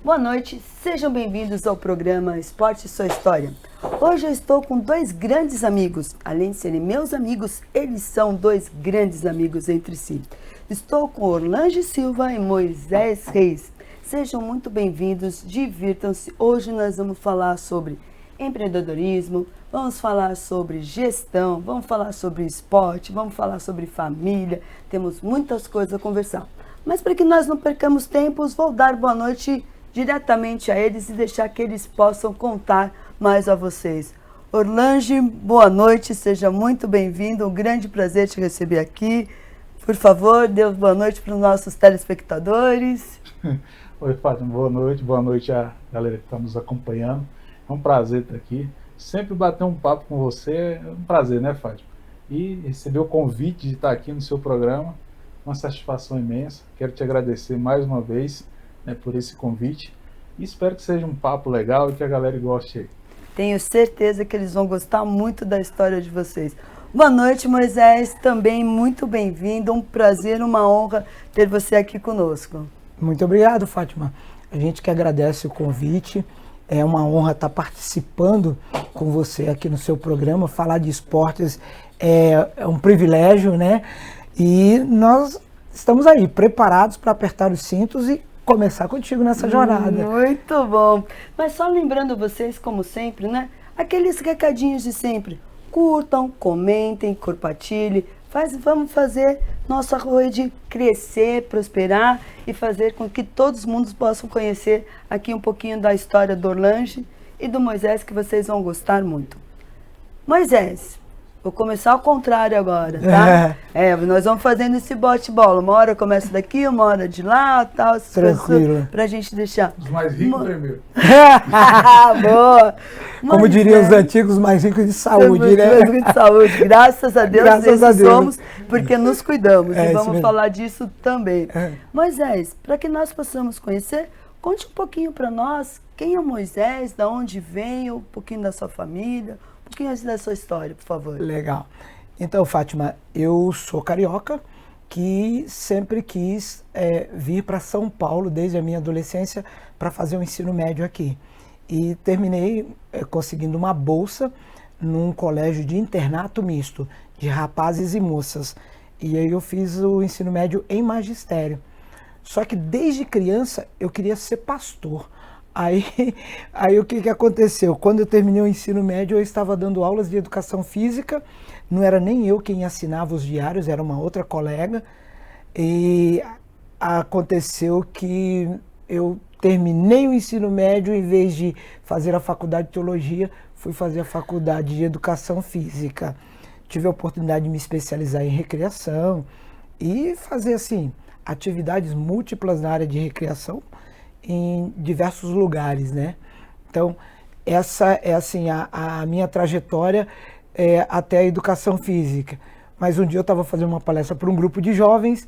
Boa noite, sejam bem-vindos ao programa Esporte e Sua História. Hoje eu estou com dois grandes amigos. Além de serem meus amigos, eles são dois grandes amigos entre si. Estou com Orlange Silva e Moisés Reis. Sejam muito bem-vindos, divirtam-se. Hoje nós vamos falar sobre empreendedorismo, vamos falar sobre gestão, vamos falar sobre esporte, vamos falar sobre família. Temos muitas coisas a conversar. Mas para que nós não percamos tempos, vou dar boa noite diretamente a eles e deixar que eles possam contar mais a vocês. Orlange, boa noite, seja muito bem-vindo, um grande prazer te receber aqui. Por favor, dê boa noite para os nossos telespectadores. Oi, Fátima, boa noite a galera que está nos acompanhando. É um prazer estar aqui. Sempre bater um papo com você é um prazer, né, Fátima? E receber o convite de estar aqui no seu programa, uma satisfação imensa. Quero te agradecer mais uma vez, né, por esse convite. E espero que seja um papo legal e que a galera goste aí. Tenho certeza que eles vão gostar muito da história de vocês. Boa noite, Moisés, também muito bem-vindo, um prazer, uma honra ter você aqui conosco. Muito obrigado, Fátima. A gente que agradece o convite, é uma honra estar participando com você aqui no seu programa. Falar de esportes é um privilégio, né? E nós estamos aí, preparados para apertar os cintos e começar contigo nessa jornada. Muito bom. Mas só lembrando vocês, como sempre, né? Aqueles recadinhos de sempre. Curtam, comentem, compartilhem. Vamos fazer nossa rede crescer, prosperar e fazer com que todos os mundos possam conhecer aqui um pouquinho da história do Orlange e do Moisés, que vocês vão gostar muito. Moisés, vou começar ao contrário agora, tá? Nós vamos fazendo esse bate-bola. Uma hora começa daqui, uma hora de lá, tal. Tranquilo. Pra gente deixar. Os mais ricos primeiro. Boa! Como diriam os antigos, mais ricos de saúde, né? Mais ricos de saúde. Graças a Deus, Graças a Deus. Somos, porque nos cuidamos. E vamos mesmo. falar disso também. Moisés, para que nós possamos conhecer, conte um pouquinho para nós quem é o Moisés, de onde vem, um pouquinho da sua família, um pouquinho da sua história, por favor. Legal. Então, Fátima, eu sou carioca, que sempre quis vir para São Paulo desde a minha adolescência para fazer o ensino médio aqui. E terminei conseguindo uma bolsa num colégio de internato misto, de rapazes e moças. E aí eu fiz o ensino médio em magistério. Só que desde criança eu queria ser pastor. Aí o que aconteceu? Quando eu terminei o ensino médio, eu estava dando aulas de educação física. Não era nem eu quem assinava os diários, era uma outra colega. E aconteceu que eu terminei o ensino médio, em vez de fazer a faculdade de teologia, fui fazer a faculdade de educação física. Tive a oportunidade de me especializar em recreação e fazer, assim, atividades múltiplas na área de recreação em diversos lugares, né? Então, essa é, assim, a minha trajetória até a educação física. Mas um dia eu estava fazendo uma palestra para um grupo de jovens,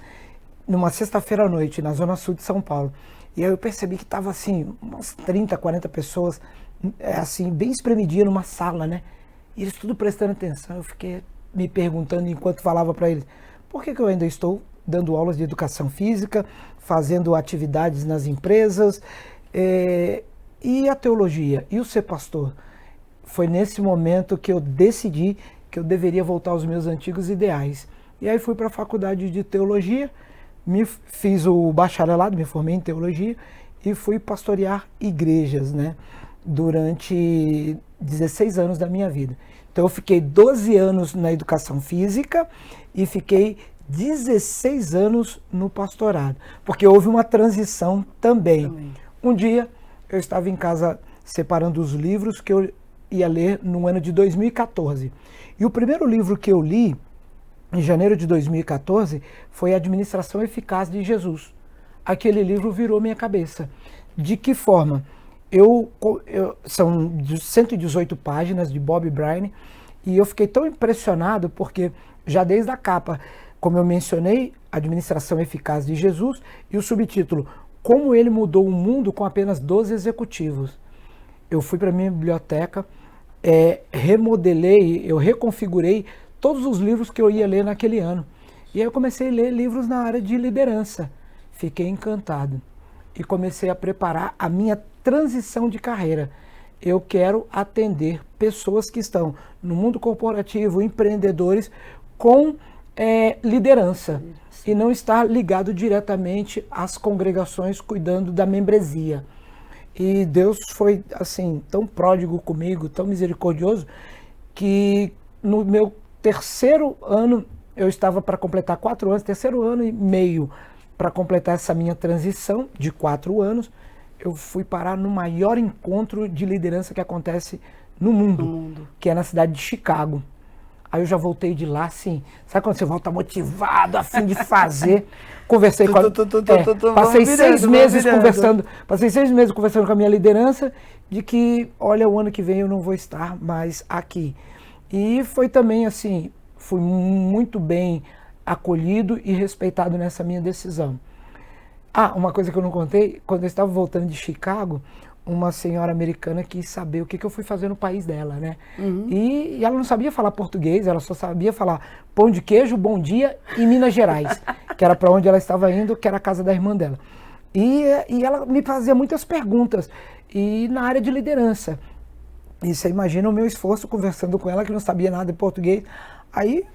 numa sexta-feira à noite, na zona sul de São Paulo. E aí eu percebi que estava assim, umas 30, 40 pessoas, assim, bem espremidinhas numa sala, né? E eles tudo prestando atenção. Eu fiquei me perguntando enquanto falava para eles, por que eu ainda estou dando aulas de educação física, fazendo atividades nas empresas, e a teologia, e o ser pastor? Foi nesse momento que eu decidi que eu deveria voltar aos meus antigos ideais. E aí fui para a faculdade de teologia, fiz o bacharelado, me formei em teologia e fui pastorear igrejas, né, durante 16 anos da minha vida. Então eu fiquei 12 anos na educação física e fiquei 16 anos no pastorado, porque houve uma transição também. Um dia eu estava em casa separando os livros que eu ia ler no ano de 2014. E o primeiro livro que eu li em janeiro de 2014, foi a Administração Eficaz de Jesus. Aquele livro virou minha cabeça. De que forma? São 118 páginas de Bob Bryan, e eu fiquei tão impressionado porque já desde a capa, como eu mencionei, Administração Eficaz de Jesus, e o subtítulo, Como ele mudou o mundo com apenas 12 executivos. Eu fui para a minha biblioteca, remodelei, eu reconfigurei todos os livros que eu ia ler naquele ano. E aí eu comecei a ler livros na área de liderança. Fiquei encantado. e comecei a preparar a minha transição de carreira. Eu quero atender pessoas que estão no mundo corporativo, empreendedores, com liderança, e não estar ligado diretamente às congregações cuidando da membresia. E Deus foi assim tão pródigo comigo, tão misericordioso, que no meu terceiro ano, eu estava para completar 4 anos, terceiro ano e meio para completar essa minha transição de 4 anos, eu fui parar no maior encontro de liderança que acontece no mundo, que é na cidade de Chicago. Aí eu já voltei de lá, assim, sabe quando você volta motivado, a fim de fazer? Conversei com a... Passei 6 meses conversando com a minha liderança, de que, olha, o ano que vem eu não vou estar mais aqui. E foi também, assim, fui muito bem acolhido e respeitado nessa minha decisão. Ah, uma coisa que eu não contei, quando eu estava voltando de Chicago, uma senhora americana quis saber o que eu fui fazer no país dela, né? E ela não sabia falar português, ela só sabia falar pão de queijo, bom dia e Minas Gerais, que era para onde ela estava indo, que era a casa da irmã dela. E ela me fazia muitas perguntas, e na área de liderança. E você imagina o meu esforço conversando com ela, que não sabia nada de português. Aí,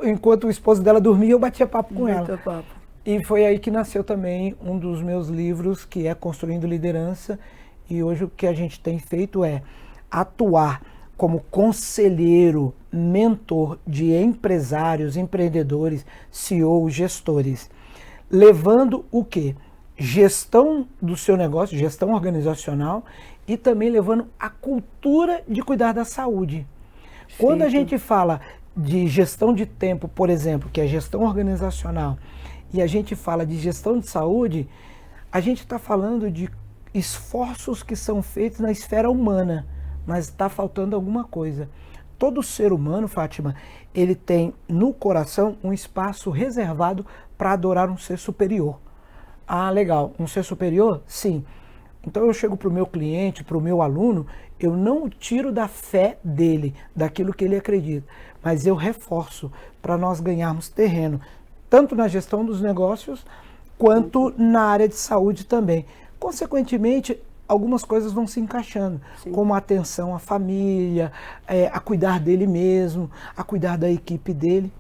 enquanto o esposo dela dormia, eu batia papo com ela. E foi aí que nasceu também um dos meus livros, que é Construindo Liderança. E hoje o que a gente tem feito é atuar como conselheiro, mentor de empresários, empreendedores, CEOs, gestores, levando o quê? Gestão do seu negócio, gestão organizacional, e também levando a cultura de cuidar da saúde. Quando a gente fala de gestão de tempo, por exemplo, que é gestão organizacional, e a gente fala de gestão de saúde, a gente está falando de esforços que são feitos na esfera humana, mas está faltando alguma coisa. Todo ser humano, Fátima, ele tem no coração um espaço reservado para adorar um ser superior. Ah, legal, um ser superior? Sim. Então eu chego para o meu cliente, para o meu aluno, eu não o tiro da fé dele, daquilo que ele acredita, mas eu reforço para nós ganharmos terreno, tanto na gestão dos negócios, quanto na área de saúde também. Consequentemente, algumas coisas vão se encaixando, como a atenção à família, a cuidar dele mesmo, a cuidar da equipe dele.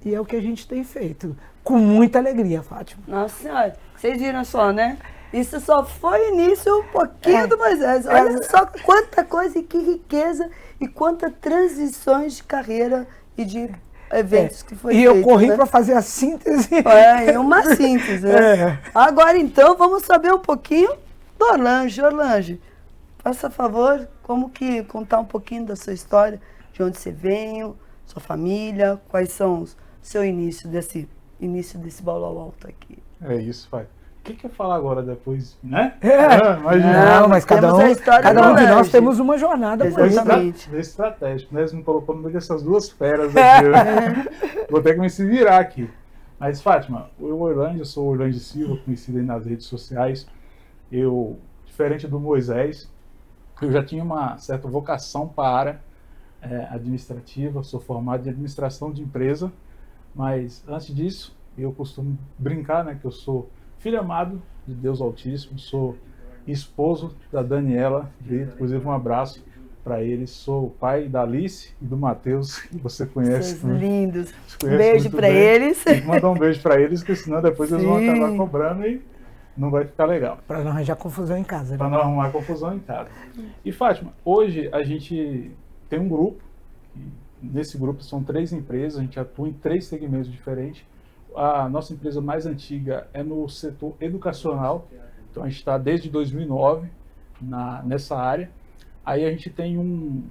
E é o que a gente tem feito, com muita alegria, Fátima. Nossa Senhora, vocês viram só, né? Isso só foi início um pouquinho do Moisés. Olha só quanta coisa e que riqueza e quantas transições de carreira e de eventos que foi feito. E eu corri para fazer a síntese. Uma síntese, né? Agora então vamos saber um pouquinho do Orlange. Orlange, faça favor, como que contar um pouquinho da sua história, de onde você veio, sua família, quais são os seu início desse Baú Alto aqui. É isso, pai. O que quer falar agora depois, né? Não, mas cada um de nós temos uma jornada. Exatamente. Estratégico, né? Você me colocou no meio dessas duas feras aqui. Vou ter que me se virar aqui. Mas, Fátima, eu sou o Orlando Silva, conhecido aí nas redes sociais. Eu, diferente do Moisés, eu já tinha uma certa vocação para a área administrativa, sou formado em administração de empresa, mas antes disso, eu costumo brincar, né, que eu sou filho amado de Deus Altíssimo, sou esposo da Daniela, inclusive um abraço para eles, sou pai da Alice e do Matheus, que você conhece. Vocês lindos. Beijo para eles. Tem que mandar um beijo para eles, porque senão depois eles vão acabar cobrando e não vai ficar legal. Para não arranjar confusão em casa. Para não arrumar confusão em casa. E Fátima, hoje a gente tem um grupo, e nesse grupo são 3 empresas, a gente atua em 3 segmentos diferentes. A nossa empresa mais antiga é no setor educacional, então a gente está desde 2009 nessa área. Aí a gente tem um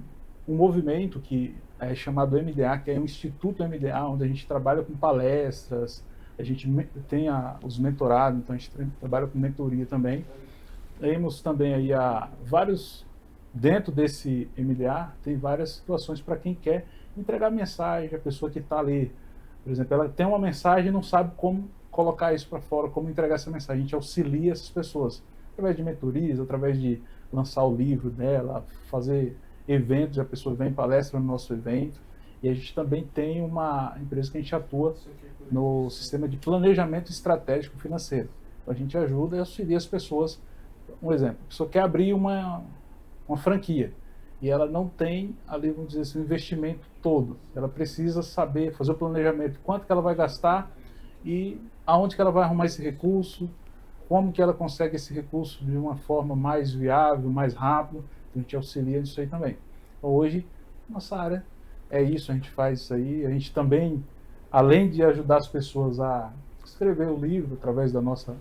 movimento que é chamado MDA, que é o Instituto MDA, onde a gente trabalha com palestras, a gente tem os mentorados, então a gente trabalha com mentoria também. Temos também aí dentro desse MDA, tem várias situações para quem quer entregar mensagem, a pessoa que está ali. Por exemplo, ela tem uma mensagem e não sabe como colocar isso para fora, como entregar essa mensagem. A gente auxilia essas pessoas através de mentorias, através de lançar o livro dela, fazer eventos, a pessoa vem palestra no nosso evento. E a gente também tem uma empresa que a gente atua no sistema de planejamento estratégico financeiro. A gente ajuda e auxilia as pessoas. Um exemplo, a pessoa quer abrir uma franquia e ela não tem ali, vamos dizer assim, o investimento todo. Ela precisa saber, fazer o planejamento, quanto que ela vai gastar e aonde que ela vai arrumar esse recurso, como que ela consegue esse recurso de uma forma mais viável, mais rápido. A gente auxilia nisso aí também. Então, hoje, nossa área é isso, a gente faz isso aí. A gente também, além de ajudar as pessoas a escrever o livro através da nossa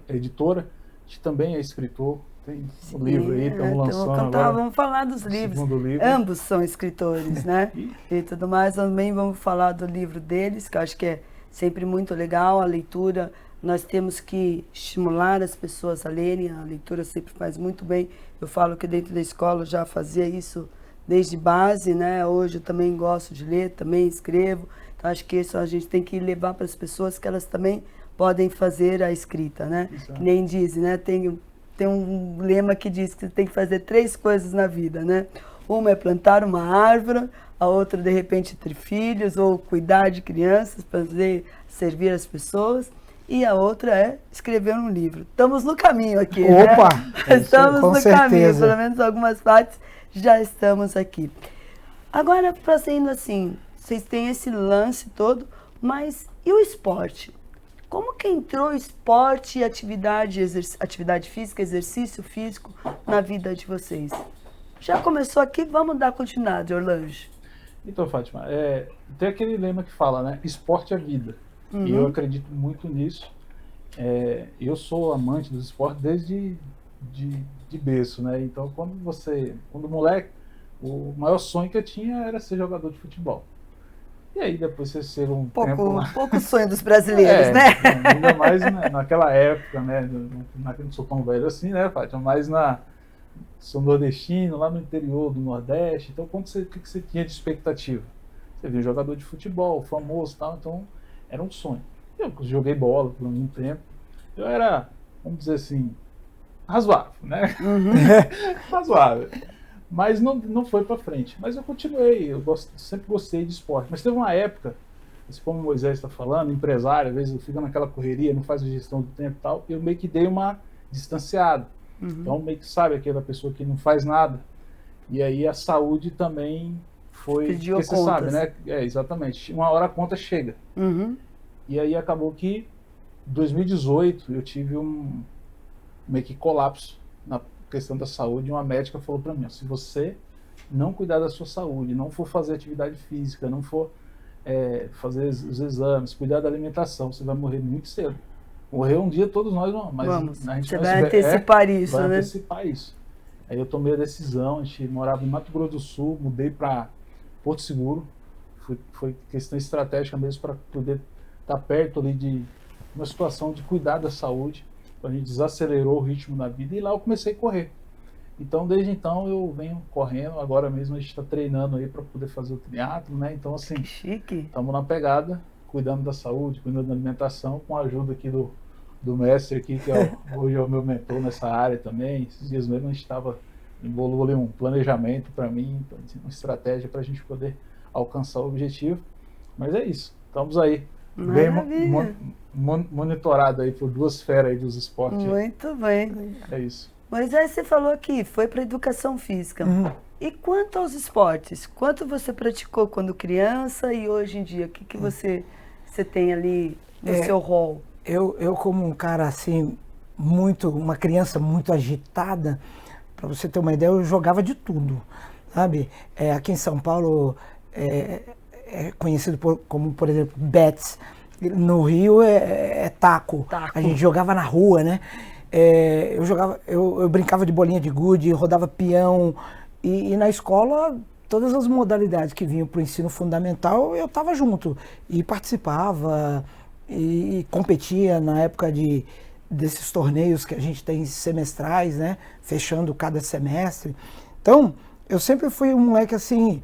editora, a gente também é escritor. Tem um livro aí, estamos lançando agora. Vamos falar dos livros. Livro. Ambos são escritores, né? E tudo mais. Também vamos falar do livro deles, que eu acho que é sempre muito legal a leitura. Nós temos que estimular as pessoas a lerem. A leitura sempre faz muito bem. Eu falo que dentro da escola eu já fazia isso desde base, né? Hoje eu também gosto de ler, também escrevo. Então acho que isso a gente tem que levar para as pessoas que elas também podem fazer a escrita, né? Exato. Que nem dizem, né? Tem um lema que diz que você tem que fazer 3 coisas na vida, né? Uma é plantar uma árvore, a outra, de repente, ter filhos ou cuidar de crianças, servir as pessoas, e a outra é escrever um livro. Estamos no caminho aqui, Opa! Né? Estamos no certeza. Caminho, pelo menos algumas partes já estamos aqui. Agora, fazendo assim, vocês têm esse lance todo, mas e o esporte? Como que entrou esporte e atividade física, exercício físico na vida de vocês? Já começou aqui, vamos dar continuidade, Orlando. Então, Fátima, tem aquele lema que fala, né? Esporte é vida. E eu acredito muito nisso. Eu sou amante dos esportes desde de berço, né? Então, quando moleque, o maior sonho que eu tinha era ser jogador de futebol. E aí depois você ser um pouco sonho dos brasileiros, né? Ainda mais naquela época, né? Não sou tão velho assim, né, Fátima? Mas sou nordestino, lá no interior do Nordeste. Então, o que você tinha de expectativa? Você via um jogador de futebol, famoso e tal, então era um sonho. Eu joguei bola por um tempo. Eu era, vamos dizer assim, razoável, né? Razoável. Mas não foi para frente. Mas eu continuei, sempre gostei de esporte. Mas teve uma época, como o Moisés está falando, empresário, às vezes fica naquela correria, não faz a gestão do tempo e tal, eu meio que dei uma distanciada. Então, meio que sabe aquela pessoa que não faz nada. E aí a saúde também foi... Pediu porque contas. Você sabe, né? Exatamente. Uma hora a conta chega. E aí acabou que, em 2018, eu tive meio que colapso na questão da saúde. Uma médica falou para mim, se você não cuidar da sua saúde, não for fazer atividade física, não for fazer os exames, cuidar da alimentação, você vai morrer muito cedo. Morrer um dia todos nós vamos, mas a gente vai antecipar isso, vai né? antecipar isso. Aí eu tomei a decisão, a gente morava em Mato Grosso do Sul, mudei para Porto Seguro, foi questão estratégica mesmo para poder estar perto ali de uma situação de cuidar da saúde. A gente desacelerou o ritmo da vida e lá eu comecei a correr. Então, desde então, eu venho correndo. Agora mesmo a gente está treinando aí para poder fazer o triatlo, né? Então, assim, chique. Estamos na pegada, cuidando da saúde, cuidando da alimentação, com a ajuda aqui do mestre aqui, que hoje é o meu mentor nessa área também. Esses dias mesmo a gente envolveu ali um planejamento para mim, uma estratégia para a gente poder alcançar o objetivo. Mas é isso, estamos aí. Maravilha. Bem monitorado aí por 2 feras aí dos esportes. Muito bem. É isso. Moisés, você falou aqui, foi para educação física. E quanto aos esportes? Quanto você praticou quando criança e hoje em dia? O que você tem ali no seu rol? Eu como um cara assim, uma criança muito agitada, para você ter uma ideia, eu jogava de tudo, sabe? Aqui em São Paulo é conhecido como, por exemplo, bets. No Rio é taco. A gente jogava na rua, né? Eu brincava de bolinha de gude, rodava peão, e na escola todas as modalidades que vinham para o ensino fundamental eu estava junto e participava e competia na época desses torneios que a gente tem semestrais, né? Fechando cada semestre. Então eu sempre fui um moleque assim,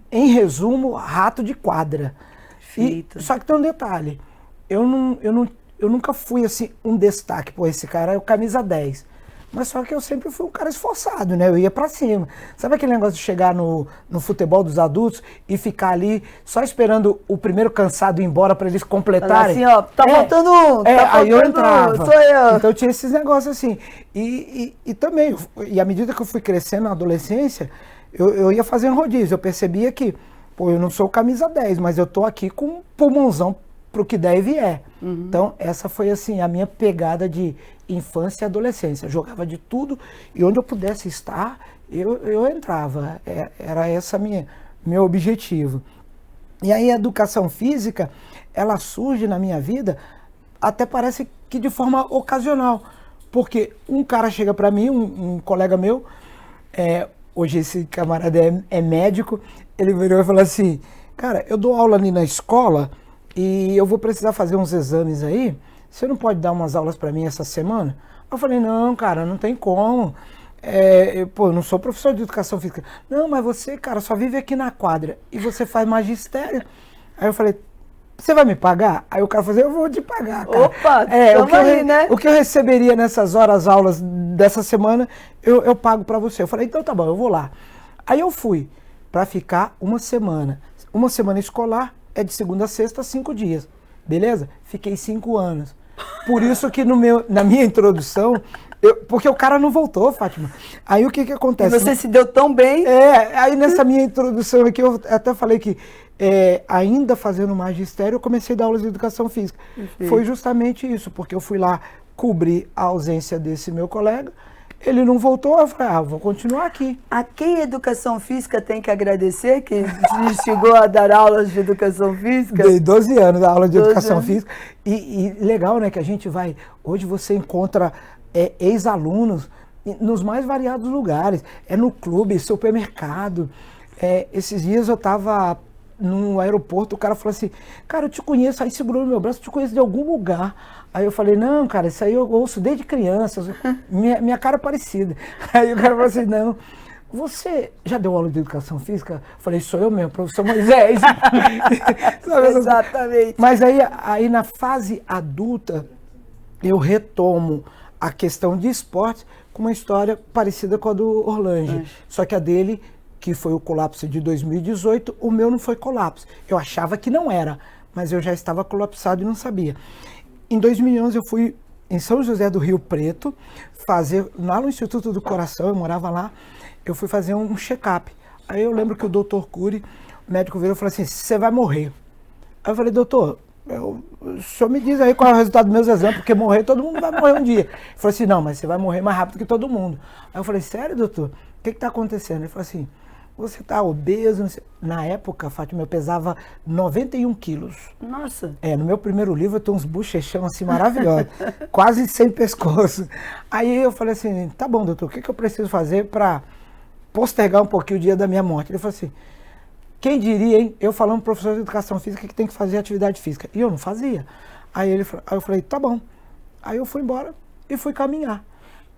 em resumo, rato de quadra. Só que tem um detalhe, eu nunca fui assim um destaque, esse cara é o camisa 10. Mas só que eu sempre fui um cara esforçado, né? Eu ia pra cima. Sabe aquele negócio de chegar no futebol dos adultos e ficar ali só esperando o primeiro cansado ir embora pra eles completarem? Assim, ó, tá faltando um, tá aí eu faltando entrava. um, sou eu. Então tinha esses negócios assim. E também, e à medida que eu fui crescendo na adolescência, eu ia fazendo rodízio. Eu percebia que, pô, eu não sou camisa 10, mas eu tô aqui com um pulmãozão pro que der e vier. Então, essa foi assim, a minha pegada de infância e adolescência. Eu jogava de tudo e onde eu pudesse estar, eu entrava. Era esse meu objetivo. E aí a educação física, ela surge na minha vida, até parece que de forma ocasional. Porque um cara chega para mim, um colega meu, hoje esse camarada é médico, ele virou e falou assim, cara, eu dou aula ali na escola e eu vou precisar fazer uns exames aí, você não pode dar umas aulas para mim essa semana? Eu falei, não, cara, não tem como. Eu não sou professor de educação física. Não, mas você, cara, só vive aqui na quadra e você faz magistério. Aí eu falei, você vai me pagar? Aí o cara falou, eu vou te pagar, cara. Opa, né? O que eu receberia nessas horas aulas dessa semana, eu pago para você. Eu falei, então tá bom, eu vou lá. Aí eu fui para ficar uma semana. Uma semana escolar é de segunda a sexta, 5 dias. Beleza? Fiquei 5 anos. Por isso que na minha introdução, porque o cara não voltou, Fátima. Aí o que acontece? E você se deu tão bem. Aí nessa minha introdução aqui, eu até falei que ainda fazendo magistério, eu comecei a dar aulas de educação física. Enfim. Foi justamente isso, porque eu fui lá cobrir a ausência desse meu colega, ele não voltou, eu falei, vou continuar aqui. A quem a educação física tem que agradecer, que chegou a dar aulas de educação física? Dei 12 anos da aula de 12 educação anos. física. E legal, né, que a gente vai... Hoje você encontra ex-alunos nos mais variados lugares. No clube, supermercado. Esses dias eu estava no aeroporto, o cara falou assim, cara, eu te conheço, aí segurou no meu braço, eu te conheço de algum lugar. Aí eu falei, não, cara, isso aí eu ouço desde criança, minha cara é parecida. Aí o cara falou assim, não, você já deu aula de educação física? Eu falei, sou eu mesmo, professor Moisés. Exatamente. Mas aí na fase adulta, eu retomo a questão de esporte com uma história parecida com a do Orlange. Só que a dele, que foi o colapso de 2018, o meu não foi colapso. Eu achava que não era, mas eu já estava colapsado e não sabia. Em 2011 eu fui em São José do Rio Preto, lá no Instituto do Coração, eu morava lá, eu fui fazer um check-up. Aí eu lembro que o doutor Cury, o médico virou e falou assim, você vai morrer. Aí eu falei, doutor, o senhor me diz aí qual é o resultado dos meus exames, porque morrer, todo mundo vai morrer um dia. Ele falou assim, não, mas você vai morrer mais rápido que todo mundo. Aí eu falei, sério, doutor? O que está acontecendo? Ele falou assim, você está obeso? Na época, Fátima, eu pesava 91 quilos. Nossa. No meu primeiro livro eu tenho uns bochechão assim maravilhosos, quase sem pescoço. Aí eu falei assim, tá bom, doutor, o que eu preciso fazer para postergar um pouquinho o dia da minha morte? Ele falou assim, quem diria, hein? Eu falando professor de educação física que tem que fazer atividade física. E eu não fazia. Aí eu falei, tá bom. Aí eu fui embora e fui caminhar.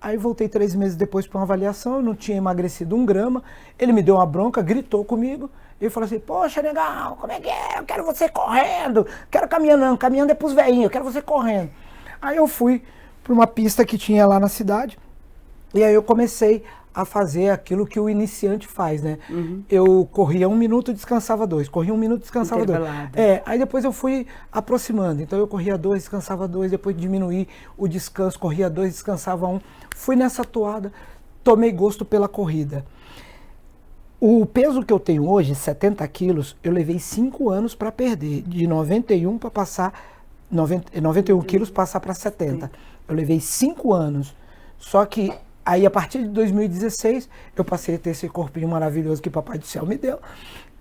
Aí voltei 3 meses depois para uma avaliação, eu não tinha emagrecido 1 grama. Ele me deu uma bronca, gritou comigo. Ele falou assim, poxa, legal, como é que é? Eu quero você correndo. Quero caminhando não, caminhando é pros velhinhos, eu quero você correndo. Aí eu fui para uma pista que tinha lá na cidade. E aí eu comecei a fazer aquilo que o iniciante faz, né? Eu corria 1 minuto, descansava 2. Corria 1 minuto, descansava 2. Aí depois eu fui aproximando. Então eu corria 2, descansava 2, depois diminuí o descanso, corria 2, descansava 1. Fui nessa toada, tomei gosto pela corrida. O peso que eu tenho hoje, 70 quilos, eu levei 5 anos para perder. De 91 para passar... 91 quilos passar para 70. Eu levei 5 anos. Só que aí, a partir de 2016, eu passei a ter esse corpinho maravilhoso que Papai do Céu me deu.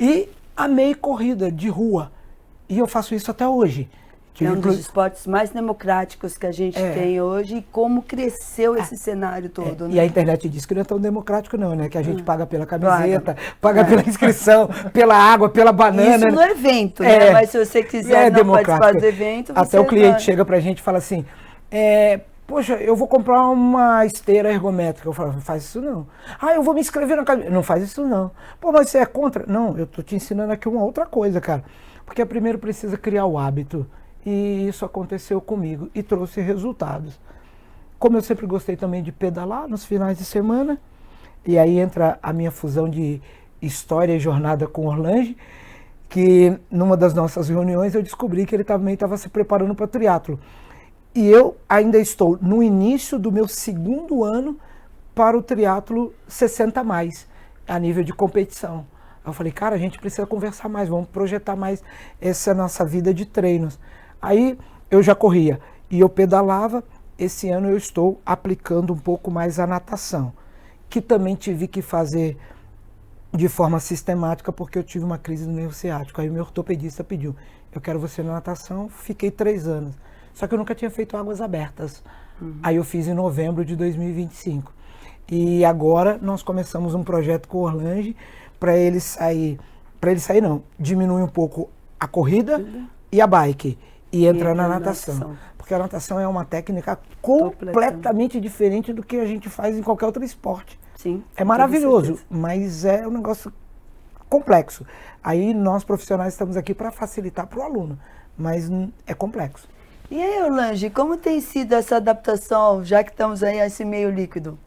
E amei corrida de rua. E eu faço isso até hoje. É um dos esportes mais democráticos que a gente tem hoje. E como cresceu esse cenário todo, né? E a internet diz que não é tão democrático não, né? Que a gente paga pela camiseta, paga pela inscrição, pela água, pela banana. Isso no evento, né? Mas se você quiser não participar do evento, até o cliente chega pra gente e fala assim... Poxa, eu vou comprar uma esteira ergométrica. Eu falo, não faz isso não. Eu vou me inscrever na academia. Não faz isso não. Pô, mas você é contra? Não, eu tô te ensinando aqui uma outra coisa, cara. Porque primeiro precisa criar o hábito. E isso aconteceu comigo e trouxe resultados. como eu sempre gostei também de pedalar nos finais de semana, e aí entra a minha fusão de história e jornada com Orlange, que numa das nossas reuniões eu descobri que ele também estava se preparando para triatlo. E eu ainda estou no início do meu 2º ano para o triatlo 60+, a nível de competição. Eu falei, cara, a gente precisa conversar mais, vamos projetar mais essa nossa vida de treinos. Aí eu já corria e eu pedalava. Esse ano eu estou aplicando um pouco mais a natação, que também tive que fazer de forma sistemática porque eu tive uma crise do nervo ciático. Aí o meu ortopedista pediu, eu quero você na natação, fiquei 3 anos. Só que eu nunca tinha feito águas abertas. Aí eu fiz em novembro de 2025. E agora nós começamos um projeto com o Orlange para ele sair não, diminui um pouco a corrida e a bike e entrar na natação. Porque a natação é uma técnica completamente diferente do que a gente faz em qualquer outro esporte. Sim, é maravilhoso, mas é um negócio complexo. Aí nós profissionais estamos aqui para facilitar para o aluno, mas é complexo. E aí, Orlange, como tem sido essa adaptação, já que estamos aí a esse meio líquido?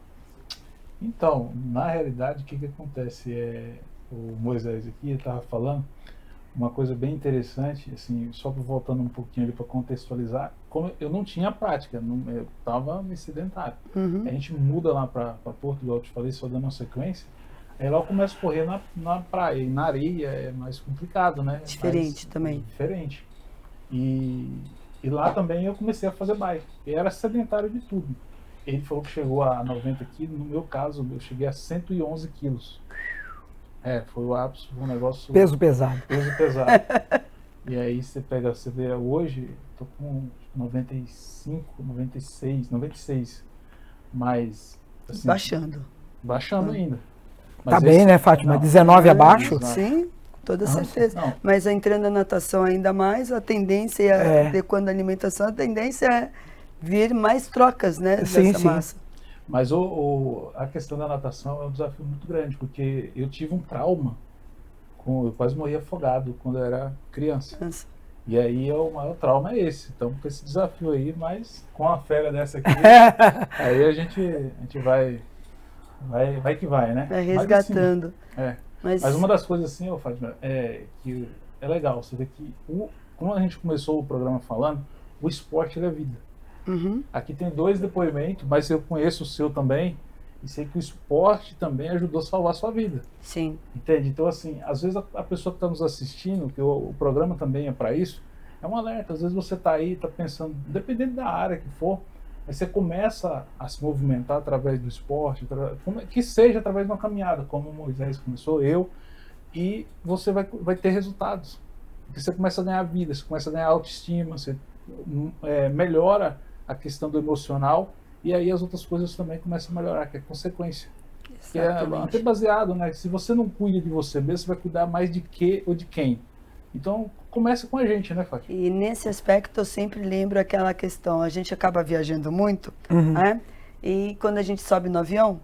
Então, na realidade, o que acontece? O Moisés aqui estava falando uma coisa bem interessante, assim, só voltando um pouquinho ali para contextualizar, como eu não tinha prática, eu estava me sedentário. A gente muda lá para Portugal, eu te falei, só dando uma sequência, aí lá eu começo a correr na praia, e na areia é mais complicado, né? Diferente também. Diferente. E lá também eu comecei a fazer bike, eu era sedentário de tudo. Ele falou que chegou a 90 quilos, no meu caso eu cheguei a 111 quilos. Foi o ápice, foi um negócio... Peso pesado. Peso pesado. E aí você vê hoje, tô com 95, 96, mas... Assim, Baixando ainda. Mas tá bem, né, Fátima? Não, 19 abaixo? Sim, toda certeza. Não. Mas entrando na natação ainda mais, a tendência, adequando a alimentação, a tendência é vir mais trocas, né, dessa massa. Mas a questão da natação é um desafio muito grande, porque eu tive um trauma, eu quase morri afogado quando eu era criança. Nossa. E aí o maior trauma é esse. Então, com esse desafio aí, mas com a fera dessa aqui, aí a gente vai que vai, né? Vai resgatando. Mas uma das coisas assim, Fátima, que é legal, você vê que, como a gente começou o programa falando, o esporte é a vida. Aqui tem 2 depoimentos, mas eu conheço o seu também e sei que o esporte também ajudou a salvar a sua vida. Sim. Entende? Então, assim, às vezes a pessoa que está nos assistindo, que o programa também é para isso, é um alerta. Às vezes você está aí, está pensando, dependendo da área que for, aí você começa a se movimentar através do esporte, que seja através de uma caminhada, como o Moisés começou, e você vai ter resultados. Porque você começa a ganhar vida, você começa a ganhar autoestima, você melhora a questão do emocional, e aí as outras coisas também começam a melhorar, que é consequência. Que é até baseado, né? Se você não cuida de você mesmo, você vai cuidar mais de quê ou de quem. Então, começa com a gente, né, Fátima? E nesse aspecto eu sempre lembro aquela questão, a gente acaba viajando muito, né? E quando a gente sobe no avião,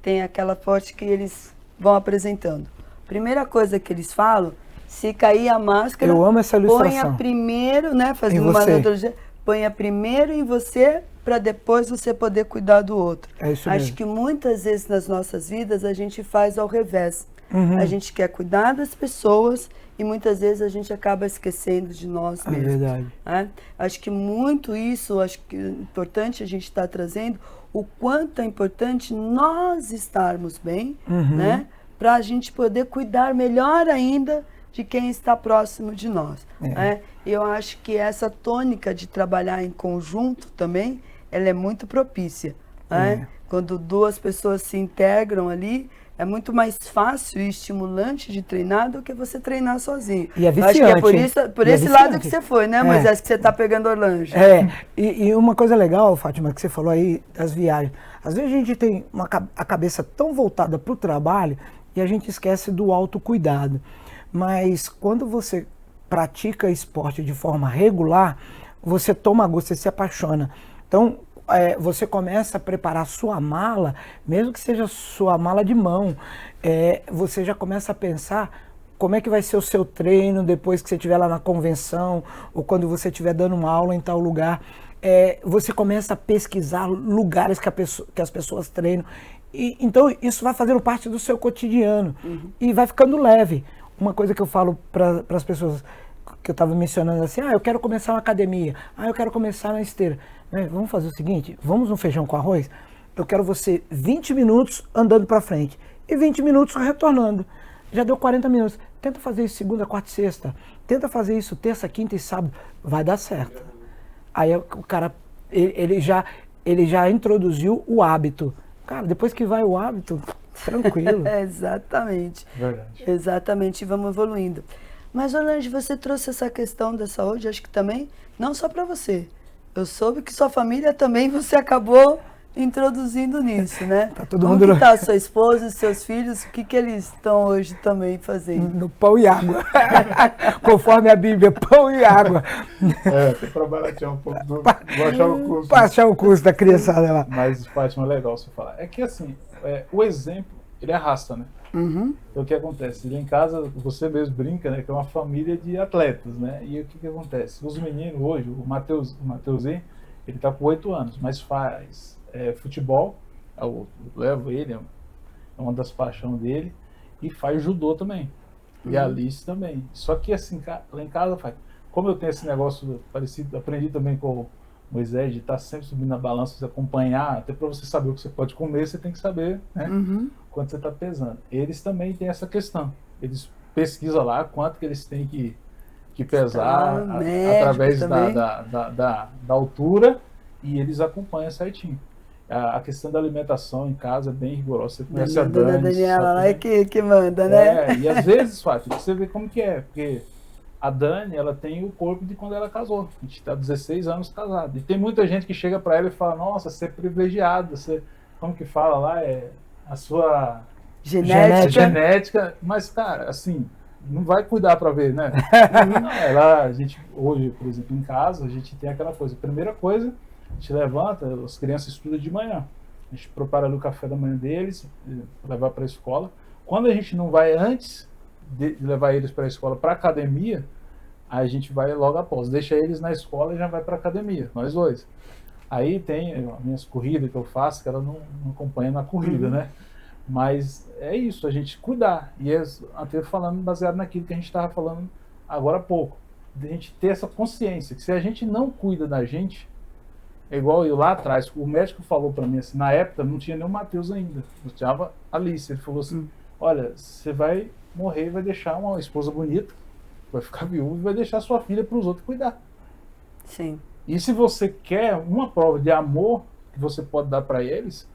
tem aquela parte que eles vão apresentando. Primeira coisa que eles falam, se cair a máscara, eu amo essa ilustração. Ponha primeiro, né, fazendo uma analogia, ponha primeiro em você, para depois você poder cuidar do outro. É isso Acho mesmo. que muitas vezes nas nossas vidas a gente faz ao revés. A gente quer cuidar das pessoas e muitas vezes a gente acaba esquecendo de nós mesmos. É verdade. Né? Acho que muito isso, acho que é importante a gente estar trazendo o quanto é importante nós estarmos bem, né? Para a gente poder cuidar melhor ainda de quem está próximo de nós. Né? Eu acho que essa tônica de trabalhar em conjunto também, ela é muito propícia. Né? Quando 2 pessoas se integram ali, é muito mais fácil e estimulante de treinar do que você treinar sozinho. E é viciante. Acho que é por esse lado que você foi, né, Moisés, que você está pegando Orlange. E uma coisa legal, Fátima, que você falou aí das viagens. Às vezes a gente tem a cabeça tão voltada para o trabalho e a gente esquece do autocuidado. Mas quando você pratica esporte de forma regular, você toma gosto, você se apaixona. Então, você começa a preparar sua mala, mesmo que seja sua mala de mão, você já começa a pensar como é que vai ser o seu treino depois que você estiver lá na convenção, ou quando você estiver dando uma aula em tal lugar. você começa a pesquisar lugares que as pessoas treinam. Então, isso vai fazendo parte do seu cotidiano e vai ficando leve. Uma coisa que eu falo para as pessoas que eu estava mencionando assim, eu quero começar uma academia, eu quero começar na esteira. Vamos fazer o seguinte, vamos no feijão com arroz? Eu quero você 20 minutos andando para frente e 20 minutos retornando. Já deu 40 minutos. Tenta fazer isso segunda, quarta e sexta. Tenta fazer isso terça, quinta e sábado. Vai dar certo. Aí o cara, ele já introduziu o hábito. Cara, depois que vai o hábito, tranquilo. Exatamente. Verdade. Exatamente, vamos evoluindo. Mas, Solange, você trouxe essa questão da saúde, acho que também, não só para você. Eu soube que sua família também você acabou introduzindo nisso, né? Tá todo Como mundo... que está sua esposa e seus filhos? O que eles estão hoje também fazendo? No pão e água. Conforme a Bíblia, pão e água. Tem que baratear um pouco, vou achar o custo. Para achar o custo da criançada lá. Mas, Fátima, é legal você falar. É que, assim, o exemplo, ele arrasta, né? Então, o que acontece? Em casa, você mesmo brinca, né? Que é uma família de atletas, né? E o que acontece? Os meninos hoje, o Mateuzinho, ele tá com 8 anos, mas faz futebol, eu levo ele, é uma das paixões dele, e faz judô também. E a Alice também. Só que, assim, lá em casa, como eu tenho esse negócio parecido, aprendi também com o Moisés, de estar sempre subindo na balança, você acompanhar, até para você saber o que você pode comer, você tem que saber, né? Quanto você está pesando. Eles também têm essa questão. Eles pesquisam lá quanto que eles têm que pesar através da altura, e eles acompanham certinho. A questão da alimentação em casa é bem rigorosa. Você conhece a Dani. A Daniela lá é que manda, né? E às vezes, Fátima, você vê como que é, porque a Dani, ela tem o corpo de quando ela casou. A gente está 16 anos casado. E tem muita gente que chega para ela e fala, nossa, você é privilegiada, você, como que fala lá, a sua genética. Mas, cara, assim, não vai cuidar para ver, né? A gente, hoje, por exemplo, em casa, a gente tem aquela coisa. Primeira coisa, a gente levanta, as crianças estudam de manhã. A gente prepara ali o café da manhã deles, levar para a escola. Quando a gente não vai antes de levar eles para a escola, para a academia, a gente vai logo após. Deixa eles na escola e já vai para a academia, nós dois. Aí tem as minhas corridas que eu faço, que ela não acompanha na corrida, né? Mas é isso, a gente cuidar. E até falando baseado naquilo que a gente estava falando agora há pouco. De a gente ter essa consciência, que se a gente não cuida da gente, é igual eu lá atrás, o médico falou para mim assim, na época não tinha nem o Matheus ainda, eu tinha Alice, ele falou assim, olha, você vai morrer e vai deixar uma esposa bonita, vai ficar viúva e vai deixar sua filha para os outros cuidar. Sim. E se você quer uma prova de amor que você pode dar para eles,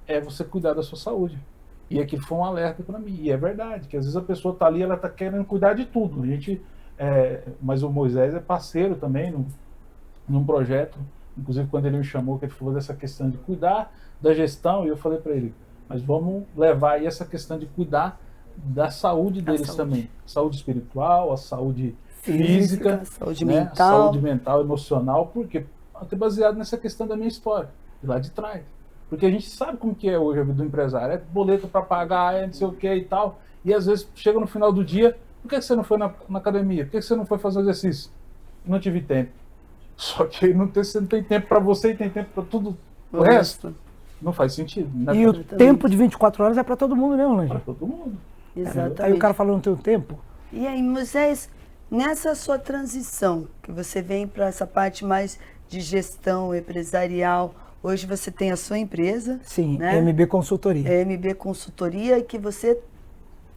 é você cuidar da sua saúde. E aquilo foi um alerta para mim. E é verdade, que às vezes a pessoa está ali, ela está querendo cuidar de tudo. Mas o Moisés é parceiro também num projeto. Inclusive, quando ele me chamou, que ele falou dessa questão de cuidar da gestão, e eu falei para ele, mas vamos levar aí essa questão de cuidar da saúde deles também. Saúde espiritual, a saúde física, saúde né? mental. Saúde mental, emocional, porque até baseado nessa questão da minha história, de lá de trás. Porque a gente sabe como que é hoje a vida do empresário, boleto para pagar, não sei o que e tal, e às vezes chega no final do dia, por que você não foi na academia? Por que você não foi fazer exercício? Não tive tempo. Só que você não tem tempo para você e tem tempo para tudo o resto. Não faz sentido. Né? E o tempo de 24 horas é para todo mundo, né, Solange? Para todo mundo. Exatamente. Aí o cara falou, não tem o tempo. E aí, Moisés, nessa sua transição, que você vem para essa parte mais de gestão empresarial, hoje você tem a sua empresa. Sim, né? MB Consultoria. MB Consultoria, e que você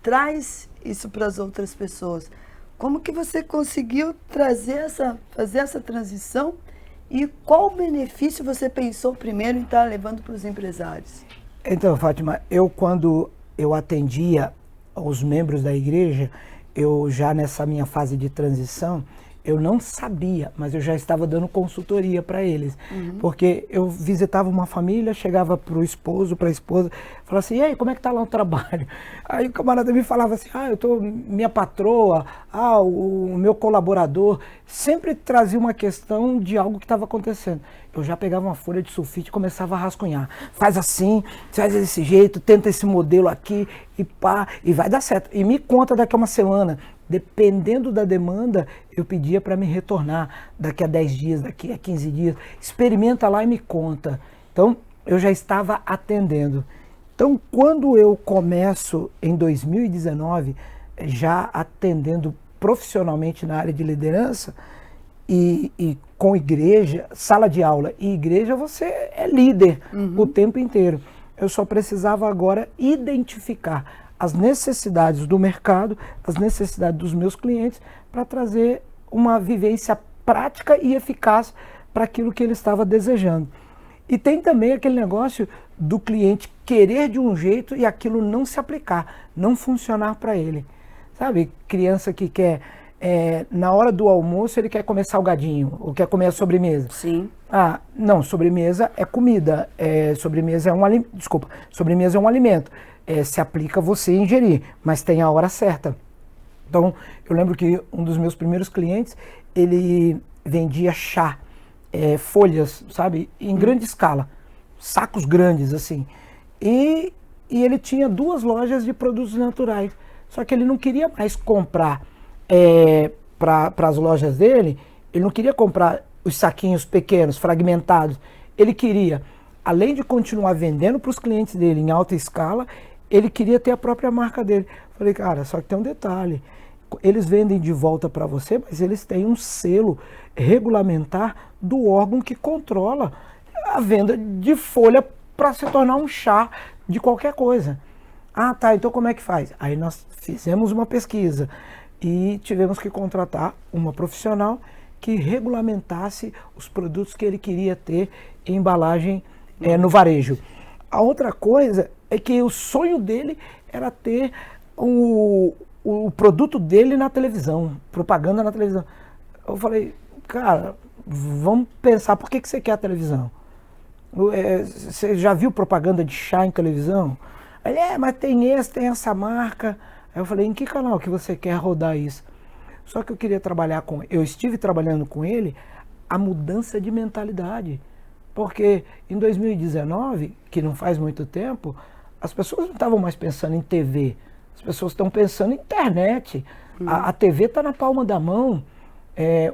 traz isso para as outras pessoas. Como que você conseguiu fazer essa transição e qual benefício você pensou primeiro em estar levando para os empresários? Então, Fátima, quando eu atendia os membros da igreja, eu já nessa minha fase de transição, eu não sabia, mas eu já estava dando consultoria para eles. Porque eu visitava uma família, chegava para o esposo, para a esposa, falava assim, e aí, como é que tá lá o trabalho? Aí o camarada me falava assim, minha patroa, o meu colaborador, sempre trazia uma questão de algo que estava acontecendo. Eu já pegava uma folha de sulfite e começava a rascunhar. Faz assim, faz desse jeito, tenta esse modelo aqui, e pá, e vai dar certo. E me conta daqui a uma semana Dependendo da demanda, eu pedia para me retornar daqui a 10 dias, daqui a 15 dias. Experimenta lá e me conta. Então, eu já estava atendendo. Então, quando eu começo em 2019, já atendendo profissionalmente na área de liderança, e com igreja, sala de aula e igreja, você é líder o tempo inteiro. Eu só precisava agora identificar as necessidades do mercado, as necessidades dos meus clientes, para trazer uma vivência prática e eficaz para aquilo que ele estava desejando. E tem também aquele negócio do cliente querer de um jeito e aquilo não se aplicar, não funcionar para ele. Sabe, criança que quer, na hora do almoço ele quer comer salgadinho, ou quer comer a sobremesa. Sim. Ah, não, sobremesa é comida, sobremesa é um alimento, desculpa, sobremesa é um alimento. Se aplica você ingerir, mas tem a hora certa. Então, eu lembro que um dos meus primeiros clientes, ele vendia chá, folhas, sabe, em grande escala, sacos grandes, assim. E ele tinha 2 lojas de produtos naturais, só que ele não queria mais comprar para as lojas dele, ele não queria comprar os saquinhos pequenos, fragmentados. Ele queria, além de continuar vendendo para os clientes dele em alta escala, ele queria ter a própria marca dele. Falei, cara, só que tem um detalhe. Eles vendem de volta para você, mas eles têm um selo regulamentar do órgão que controla a venda de folha para se tornar um chá de qualquer coisa. Ah, tá, então como é que faz? Aí nós fizemos uma pesquisa e tivemos que contratar uma profissional que regulamentasse os produtos que ele queria ter em embalagem no varejo. A outra coisa é que o sonho dele era ter o produto dele na televisão, propaganda na televisão. Eu falei, cara, vamos pensar, por que você quer a televisão? Você já viu propaganda de chá em televisão? Ele, mas tem essa marca. Aí eu falei, em que canal que você quer rodar isso? Só que eu queria trabalhar eu estive trabalhando com ele a mudança de mentalidade. Porque em 2019, que não faz muito tempo, as pessoas não estavam mais pensando em TV. As pessoas estão pensando em internet. A TV está na palma da mão.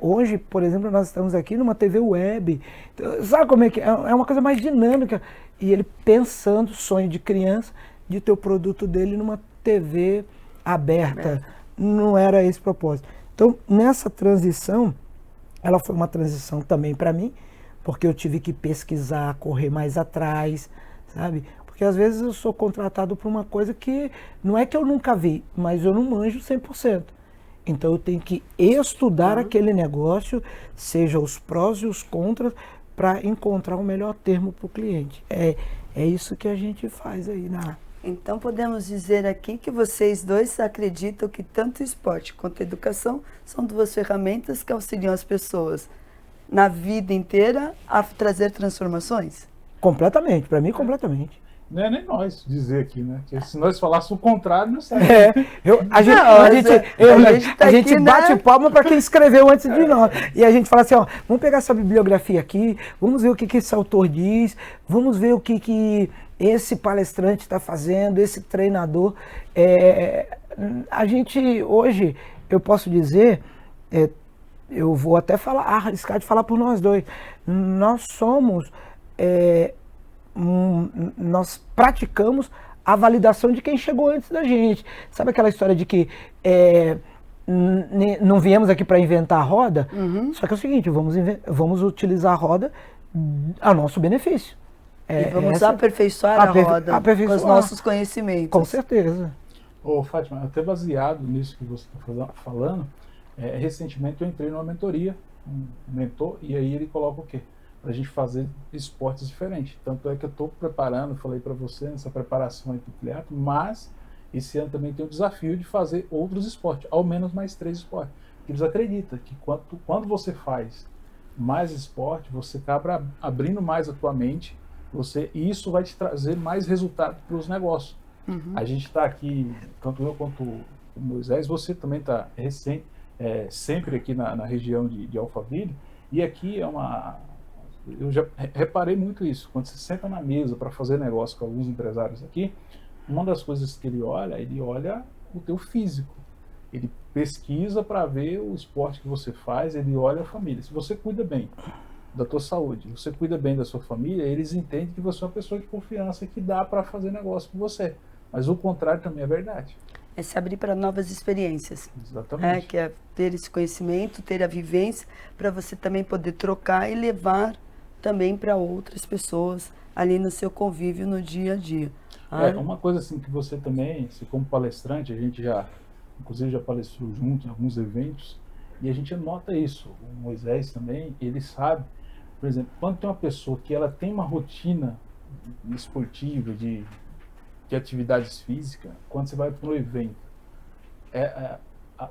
Hoje, por exemplo, nós estamos aqui numa TV web. Então, sabe como é que é? É uma coisa mais dinâmica. E ele pensando, sonho de criança, de ter o produto dele numa TV aberta. Não era esse o propósito. Então, nessa transição, ela foi uma transição também para mim, porque eu tive que pesquisar, correr mais atrás, sabe? Porque às vezes eu sou contratado por uma coisa que não é que eu nunca vi, mas eu não manjo 100%. Então eu tenho que estudar aquele negócio, seja os prós e os contras, para encontrar o melhor termo para o cliente. É isso que a gente faz aí na... Então podemos dizer aqui que vocês dois acreditam que tanto o esporte quanto a educação são 2 ferramentas que auxiliam as pessoas na vida inteira a trazer transformações? Completamente, para mim completamente. Não é nem nós dizer aqui, né? Porque se nós falássemos o contrário, não sabe. A gente bate palma para quem escreveu antes de nós. E a gente fala assim, ó, vamos pegar essa bibliografia aqui, vamos ver o que esse autor diz, vamos ver o que esse palestrante está fazendo, esse treinador. A gente, hoje, eu posso dizer, eu vou até arriscar de falar por nós dois, nós somos... nós praticamos a validação de quem chegou antes da gente. Sabe aquela história de que não viemos aqui para inventar a roda? Só que é o seguinte, vamos utilizar a roda a nosso benefício. E vamos aperfeiçoar a roda com os nossos conhecimentos. Com certeza. Ô, Fátima, até baseado nisso que você está falando, recentemente eu entrei numa mentoria, um mentor, e aí ele coloca o quê? Para a gente fazer esportes diferentes. Tanto é que eu estou preparando, falei para você, nessa preparação aí para o triatlo, mas esse ano também tem o desafio de fazer outros esportes, ao menos mais 3 esportes. Porque eles acreditam que quando você faz mais esporte, você acaba abrindo mais a tua mente, e isso vai te trazer mais resultado para os negócios. A gente está aqui, tanto eu quanto o Moisés, você também está sempre aqui na região de Alphaville, e aqui eu já reparei muito isso. Quando você senta na mesa para fazer negócio com alguns empresários aqui, uma das coisas que ele olha o teu físico. Ele pesquisa para ver o esporte que você faz, ele olha a família. Se você cuida bem da tua saúde, você cuida bem da sua família, eles entendem que você é uma pessoa de confiança que dá para fazer negócio com você. Mas o contrário também é verdade. É se abrir para novas experiências. Exatamente. Que é ter esse conhecimento, ter a vivência, para você também poder trocar e levar também para outras pessoas ali no seu convívio no dia a dia. Uma coisa assim que você também, se como palestrante, a gente já, inclusive já palestrou junto em alguns eventos, e a gente nota isso. O Moisés também, ele sabe, por exemplo, quando tem uma pessoa que ela tem uma rotina esportiva, de atividades físicas, quando você vai para um evento,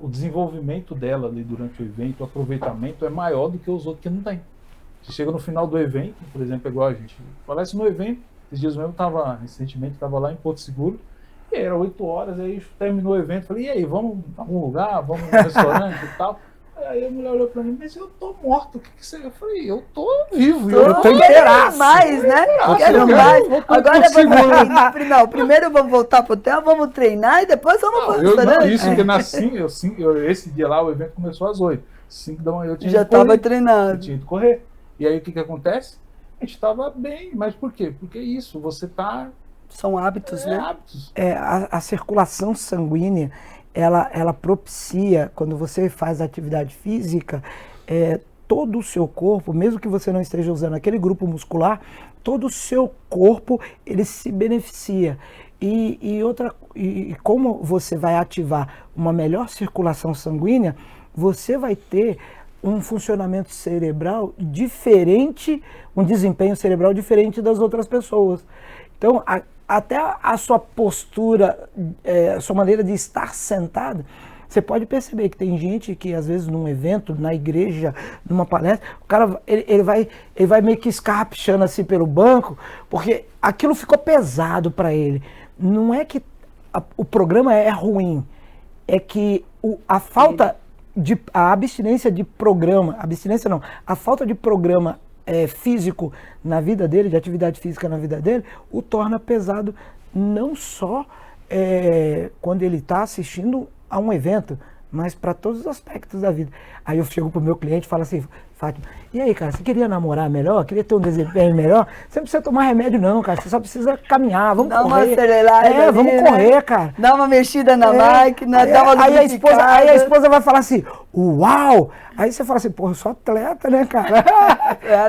o desenvolvimento dela ali durante o evento, o aproveitamento é maior do que os outros que não tem. Você chega no final do evento, por exemplo, igual a gente falece no evento, esses dias mesmo recentemente estava lá em Porto Seguro, e era 8 horas, aí terminou o evento, falei, e aí, vamos a algum lugar, vamos num restaurante e tal. Aí a mulher olhou pra mim, mas eu tô morto, o que que você... Eu falei, eu tô vivo. Eu tô inteiraço. Mais, né? Quero mais. Agora vamos... Não, primeiro vamos voltar pro hotel, vamos treinar e depois vamos pro restaurante. Isso, porque esse dia lá, o evento começou às 8. 5 da manhã eu tinha já estava treinado. Eu tinha ido correr. E aí o que acontece? A gente estava bem, mas por quê? Porque isso, você tá... São hábitos, né? Hábitos. A circulação sanguínea, ela propicia, quando você faz atividade física, todo o seu corpo, mesmo que você não esteja usando aquele grupo muscular, todo o seu corpo, ele se beneficia. E como você vai ativar uma melhor circulação sanguínea, você vai ter um funcionamento cerebral diferente, um desempenho cerebral diferente das outras pessoas. Então, até a sua postura, a sua maneira de estar sentado, você pode perceber que tem gente que, às vezes, num evento, na igreja, numa palestra, o cara ele vai meio que escarpechando assim pelo banco, porque aquilo ficou pesado para ele. Não é que o programa é ruim, é que a falta... a abstinência de programa, a falta de programa físico na vida dele, de atividade física na vida dele, o torna pesado não só quando ele está assistindo a um evento, mas para todos os aspectos da vida. Aí eu chego pro meu cliente e falo assim, Fátima, e aí, cara, você queria namorar melhor? Queria ter um desempenho melhor? Você não precisa tomar remédio não, cara, você só precisa caminhar, vamos correr. Dá uma acelerada vamos correr, cara. Dá uma mexida na máquina, dá uma aí a esposa vai falar assim, uau! Aí você fala assim, pô, eu sou atleta, né, cara?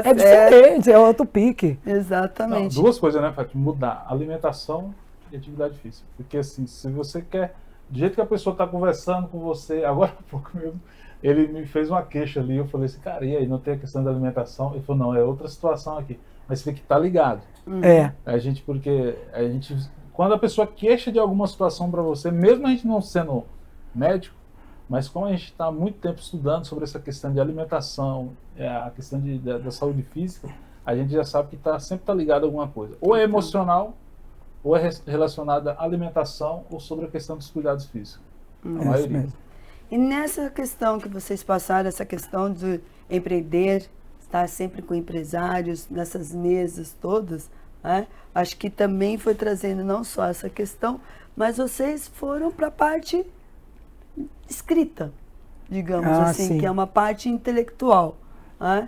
É diferente, é outro pique. Exatamente. Não, duas coisas, né, Fátima? Mudar alimentação e atividade física. Porque assim, se você quer... Do jeito que a pessoa está conversando com você, agora há pouco mesmo, ele me fez uma queixa ali, eu falei assim, cara, e aí, não tem a questão da alimentação? Ele falou, não, é outra situação aqui. Mas você tem que estar ligado. Porque a gente, quando a pessoa queixa de alguma situação para você, mesmo a gente não sendo médico, mas como a gente está há muito tempo estudando sobre essa questão de alimentação, a questão da saúde física, a gente já sabe que sempre está ligado a alguma coisa. Ou é emocional, ou é relacionada à alimentação, ou sobre a questão dos cuidados físicos. A maioria. E nessa questão que vocês passaram, essa questão de empreender, estar sempre com empresários, nessas mesas todas, né? Acho que também foi trazendo não só essa questão, mas vocês foram para a parte escrita, digamos assim, sim. que é uma parte intelectual. Né?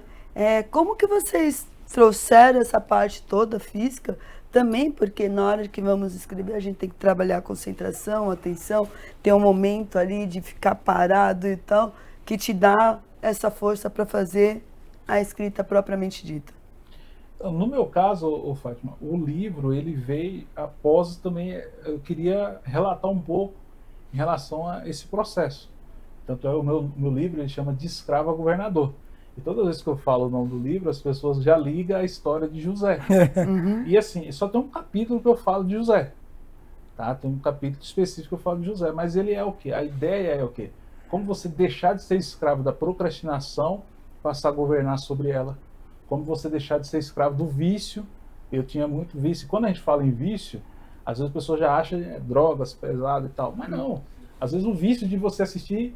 Como que vocês trouxeram essa parte toda física? Também porque na hora que vamos escrever a gente tem que trabalhar a concentração, atenção, ter um momento ali de ficar parado e tal, que te dá essa força para fazer a escrita propriamente dita. No meu caso, Fátima, o livro ele veio após também, eu queria relatar um pouco em relação a esse processo. Tanto é o meu livro, ele chama De Escravo a Governador. E toda vez que eu falo o nome do livro, as pessoas já ligam a história de José. E assim, só tem um capítulo que eu falo de José. Tá? Tem um capítulo específico que eu falo de José. Mas ele é o quê? A ideia é o quê? Como você deixar de ser escravo da procrastinação, passar a governar sobre ela. Como você deixar de ser escravo do vício. Eu tinha muito vício. Quando a gente fala em vício, às vezes a pessoa já acha drogas pesadas e tal. Mas não. Às vezes o vício de você assistir,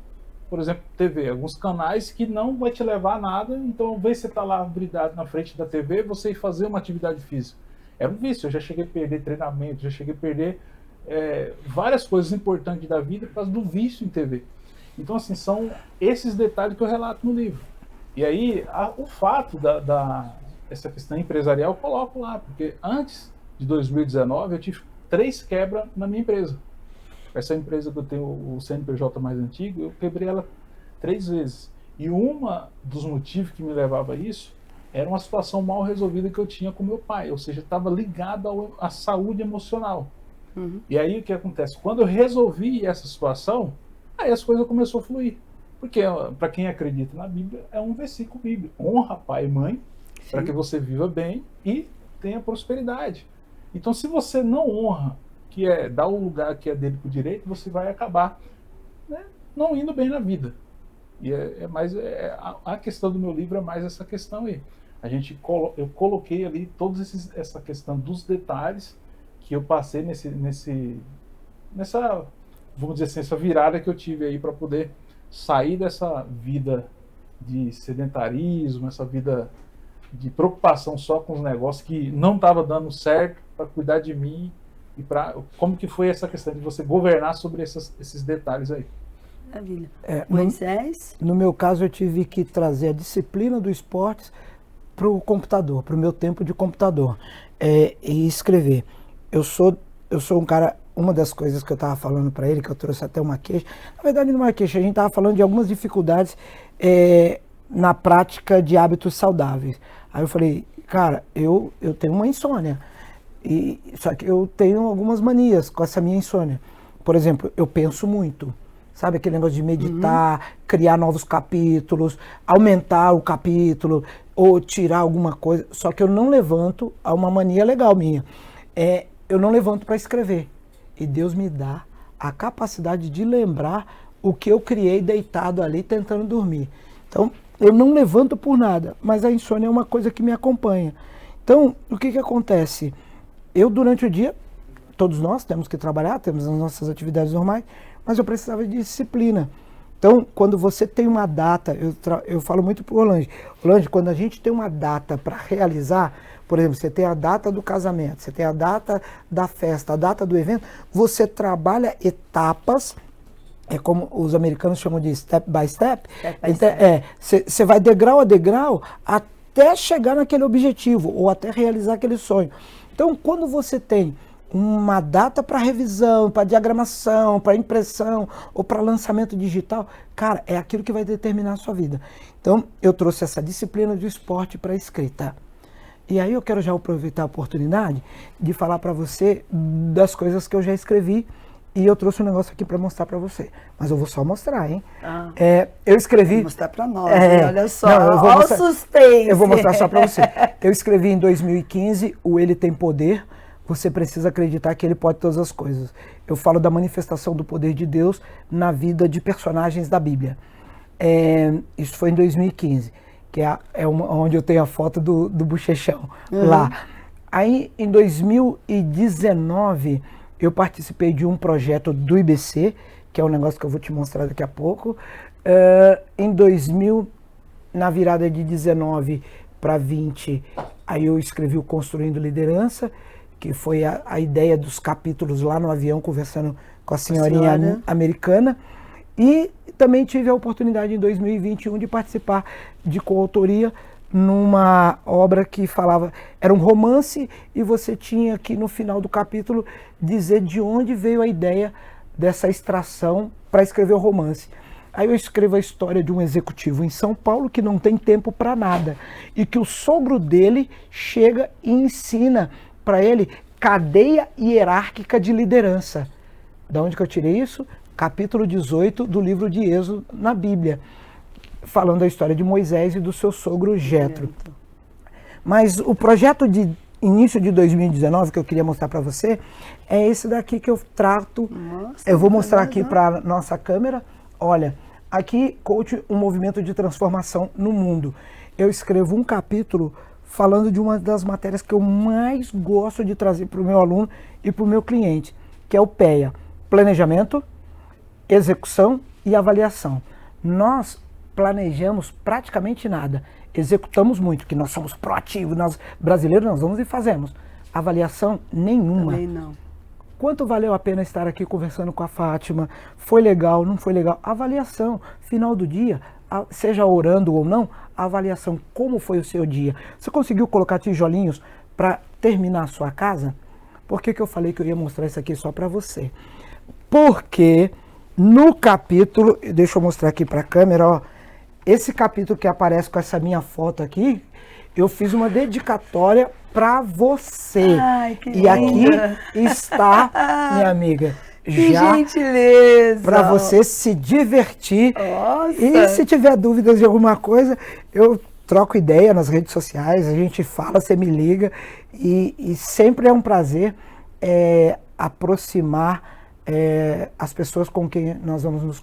por exemplo, TV, alguns canais que não vai te levar a nada, então ao invés de você estar lá brilhado na frente da TV, você ir fazer uma atividade física. Era um vício, eu já cheguei a perder treinamento, já cheguei a perder várias coisas importantes da vida por causa do vício em TV. Então, assim, são esses detalhes que eu relato no livro. E aí, o fato essa questão empresarial eu coloco lá, porque antes de 2019 eu tive 3 quebras na minha empresa. Essa empresa que eu tenho, o CNPJ mais antigo, eu quebrei ela 3 vezes. E dos motivos que me levava a isso era uma situação mal resolvida que eu tinha com meu pai, ou seja, estava ligado à saúde emocional. Uhum. E aí o que acontece? Quando eu resolvi essa situação, aí as coisas começaram a fluir. Porque, para quem acredita na Bíblia, é um versículo bíblico. Honra pai e mãe, para que você viva bem e tenha prosperidade. Então, se você não honra, que é dar o lugar que é dele por direito, você vai acabar, né, não indo bem na vida. E a questão do meu livro é mais essa questão aí. Eu coloquei ali toda essa questão dos detalhes que eu passei nessa, vamos dizer assim, essa virada que eu tive aí para poder sair dessa vida de sedentarismo, essa vida de preocupação só com os negócios que não estava dando certo, para cuidar de mim e como que foi essa questão de você governar sobre esses detalhes aí. Maravilha. Moisés? No meu caso, eu tive que trazer a disciplina do esporte para o computador, para o meu tempo de computador, e escrever. Eu sou um cara, uma das coisas que eu estava falando para ele, que eu trouxe até uma queixa, na verdade não é uma queixa, a gente estava falando de algumas dificuldades na prática de hábitos saudáveis. Aí eu falei, cara, eu tenho uma insônia, só que eu tenho algumas manias com essa minha insônia. Por exemplo, eu penso muito. Sabe aquele negócio de meditar, criar novos capítulos, aumentar o capítulo ou tirar alguma coisa. Só que eu não levanto a uma mania legal minha. Eu não levanto para escrever. E Deus me dá a capacidade de lembrar o que eu criei deitado ali tentando dormir. Então, eu não levanto por nada, mas a insônia é uma coisa que me acompanha. Então, o que acontece? Eu, durante o dia, todos nós temos que trabalhar, temos as nossas atividades normais, mas eu precisava de disciplina. Então, quando você tem uma data, eu falo muito para o Orlando, quando a gente tem uma data para realizar, por exemplo, você tem a data do casamento, você tem a data da festa, a data do evento, você trabalha etapas, é como os americanos chamam de step by step, você vai degrau a degrau até chegar naquele objetivo, ou até realizar aquele sonho. Então, quando você tem uma data para revisão, para diagramação, para impressão ou para lançamento digital, cara, é aquilo que vai determinar a sua vida. Então, eu trouxe essa disciplina do esporte para a escrita. E aí eu quero já aproveitar a oportunidade de falar para você das coisas que eu já escrevi, e eu trouxe um negócio aqui para mostrar para você. Mas eu vou só mostrar, hein? Eu escrevi... Vou mostrar para nós, olha só. Olha o suspense. Eu vou mostrar só para você. Eu escrevi em 2015, o Ele Tem Poder. Você precisa acreditar que ele pode todas as coisas. Eu falo da manifestação do poder de Deus na vida de personagens da Bíblia. Isso foi em 2015, que onde eu tenho a foto do bochechão, lá. Aí, em 2019, eu participei de um projeto do IBC, que é um negócio que eu vou te mostrar daqui a pouco. Na virada de 19 para 20, aí eu escrevi o Construindo Liderança, que foi a ideia dos capítulos lá no avião, conversando com a senhorinha americana. E também tive a oportunidade em 2021 de participar de coautoria numa obra que era um romance, e você tinha que no final do capítulo dizer de onde veio a ideia dessa extração para escrever o romance. Aí eu escrevo a história de um executivo em São Paulo que não tem tempo para nada, e que o sogro dele chega e ensina para ele cadeia hierárquica de liderança. Da onde que eu tirei isso? Capítulo 18 do livro de Êxodo na Bíblia, falando da história de Moisés e do seu sogro Jetro. Mas o projeto de início de 2019 que eu queria mostrar para você é esse daqui que eu trato. Nossa, eu vou mostrar aqui para nossa câmera. Olha, aqui, Coach, um movimento de transformação no mundo. Eu escrevo um capítulo falando de uma das matérias que eu mais gosto de trazer para o meu aluno e para o meu cliente, que é o PEA, Planejamento, Execução e Avaliação. Nós planejamos praticamente nada, executamos muito, que nós somos proativos, nós brasileiros nós vamos e fazemos. Avaliação nenhuma. Também não. Quanto valeu a pena estar aqui conversando com a Fátima? Foi legal, não foi legal? Avaliação, final do dia, seja orando ou não, a avaliação, como foi o seu dia? Você conseguiu colocar tijolinhos para terminar a sua casa? Por que eu falei que eu ia mostrar isso aqui só para você? Porque no capítulo, deixa eu mostrar aqui para a câmera, ó, esse capítulo que aparece com essa minha foto aqui, eu fiz uma dedicatória para você. Ai, que e aqui linda. está, minha amiga, Que já gentileza! para você se divertir. Nossa. E se tiver dúvidas de alguma coisa, eu troco ideia nas redes sociais, a gente fala, você me liga. E sempre é um prazer aproximar as pessoas com quem nós vamos nos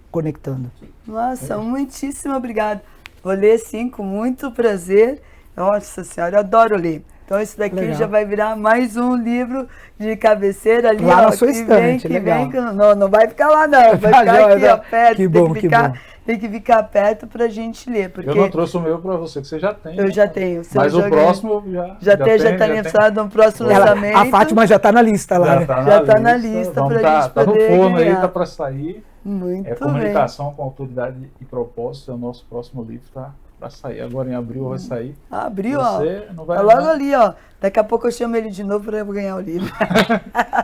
conectando. Nossa, muitíssimo obrigada. Vou ler sim, com muito prazer. Nossa Senhora, eu adoro ler. Então esse daqui Legal. já vai virar mais um livro de cabeceira ali, Lá ó, na sua que estante, vem, legal. não vai ficar lá não, vai ficar aqui, ó, perto, Que bom, que bom. Tem que ficar perto pra gente ler, porque Eu não trouxe o meu para você, que você já tem. eu né? já tenho. Mas o próximo já tá lançado no próximo lançamento. A Fátima já está na lista lá, né? Já tá na lista Vamos pra gente tá no poder forno aí, ganhar. tá para sair. Muito bem. Comunicação com autoridade e propósito, é o nosso próximo livro, tá para sair. Agora em abril vai sair. Abriu, Você ó. não vai Tá logo não. ali, ó. Daqui a pouco eu chamo ele de novo para eu ganhar o livro.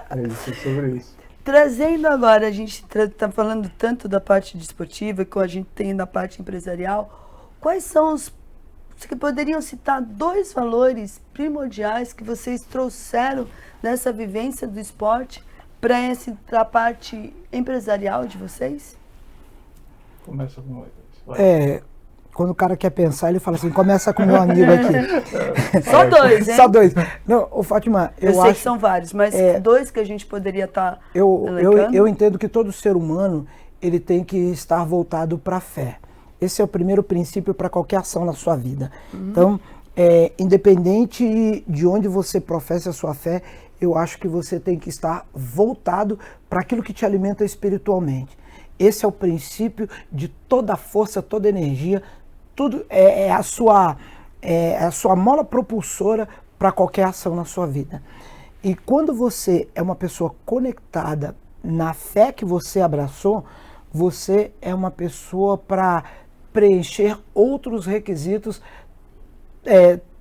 É isso, é sobre isso. Trazendo agora, a gente está falando tanto da parte desportiva que a gente tem na parte empresarial. Quais são os... Você poderiam citar 2 valores primordiais que vocês trouxeram nessa vivência do esporte para a parte empresarial de vocês? Começa com nós. Quando o cara quer pensar, ele fala assim, começa com o meu amigo aqui. Só 2, hein? Só 2. Não, ô Fátima, Eu sei que são vários, mas 2 que a gente poderia estar eu entendo que todo ser humano ele tem que estar voltado para a fé. Esse é o primeiro princípio para qualquer ação na sua vida. Então, independente de onde você professa a sua fé, eu acho que você tem que estar voltado para aquilo que te alimenta espiritualmente. Esse é o princípio de toda a força, toda a energia, tudo é a sua mola propulsora para qualquer ação na sua vida. E quando você é uma pessoa conectada na fé que você abraçou, você é uma pessoa para preencher outros requisitos,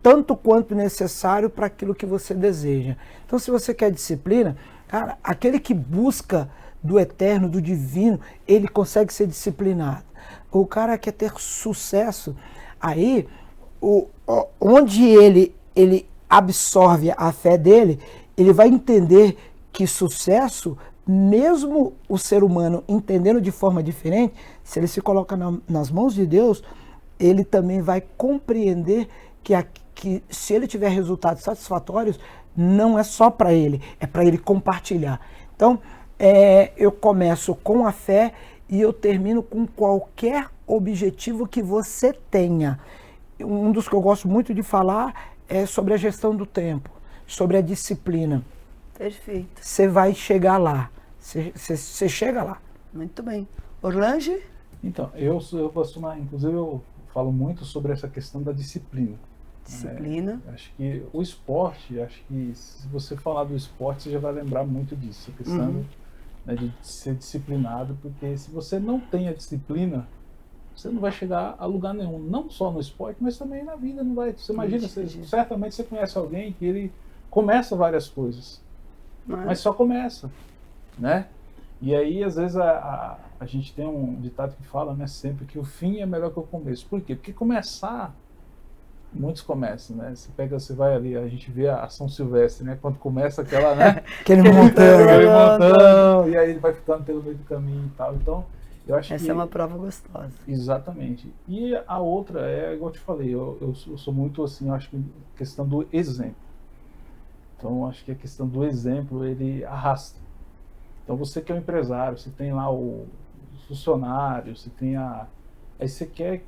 tanto quanto necessário para aquilo que você deseja. Então, se você quer disciplina, cara, aquele que busca do eterno, do divino, ele consegue ser disciplinado. O cara quer ter sucesso, aí onde ele absorve a fé dele, ele vai entender que sucesso, mesmo o ser humano entendendo de forma diferente, se ele se coloca nas mãos de Deus, ele também vai compreender que se ele tiver resultados satisfatórios, não é só para ele, é para ele compartilhar. Então, eu começo com a fé e eu termino com qualquer objetivo que você tenha. Um dos que eu gosto muito de falar é sobre a gestão do tempo, sobre a disciplina. Perfeito. Você vai chegar lá, você chega lá. Muito bem. Orlange? Então, eu costumo, inclusive eu falo muito sobre essa questão da disciplina. Disciplina. Acho que o esporte, acho que se você falar do esporte, você já vai lembrar muito disso, a questão de ser disciplinado, porque se você não tem a disciplina, você não vai chegar a lugar nenhum, não só no esporte, mas também na vida não vai. Você imagina, certamente você conhece alguém que ele começa várias coisas, mas só começa, né? E aí, às vezes, a gente tem um ditado que fala, né, sempre que o fim é melhor que o começo. Por quê? Porque começar, muitos começam, né? Você vai ali, a gente vê a São Silvestre, né? Quando começa aquela, né? Aquele montão, e aí ele vai ficando pelo meio do caminho e tal. Então, eu acho Essa é uma prova gostosa. Exatamente. E a outra igual eu te falei, eu sou muito assim, eu acho que a questão do exemplo. Então, eu acho que a questão do exemplo, ele arrasta. Então, você que é um empresário, você tem lá o funcionário, você tem aí você quer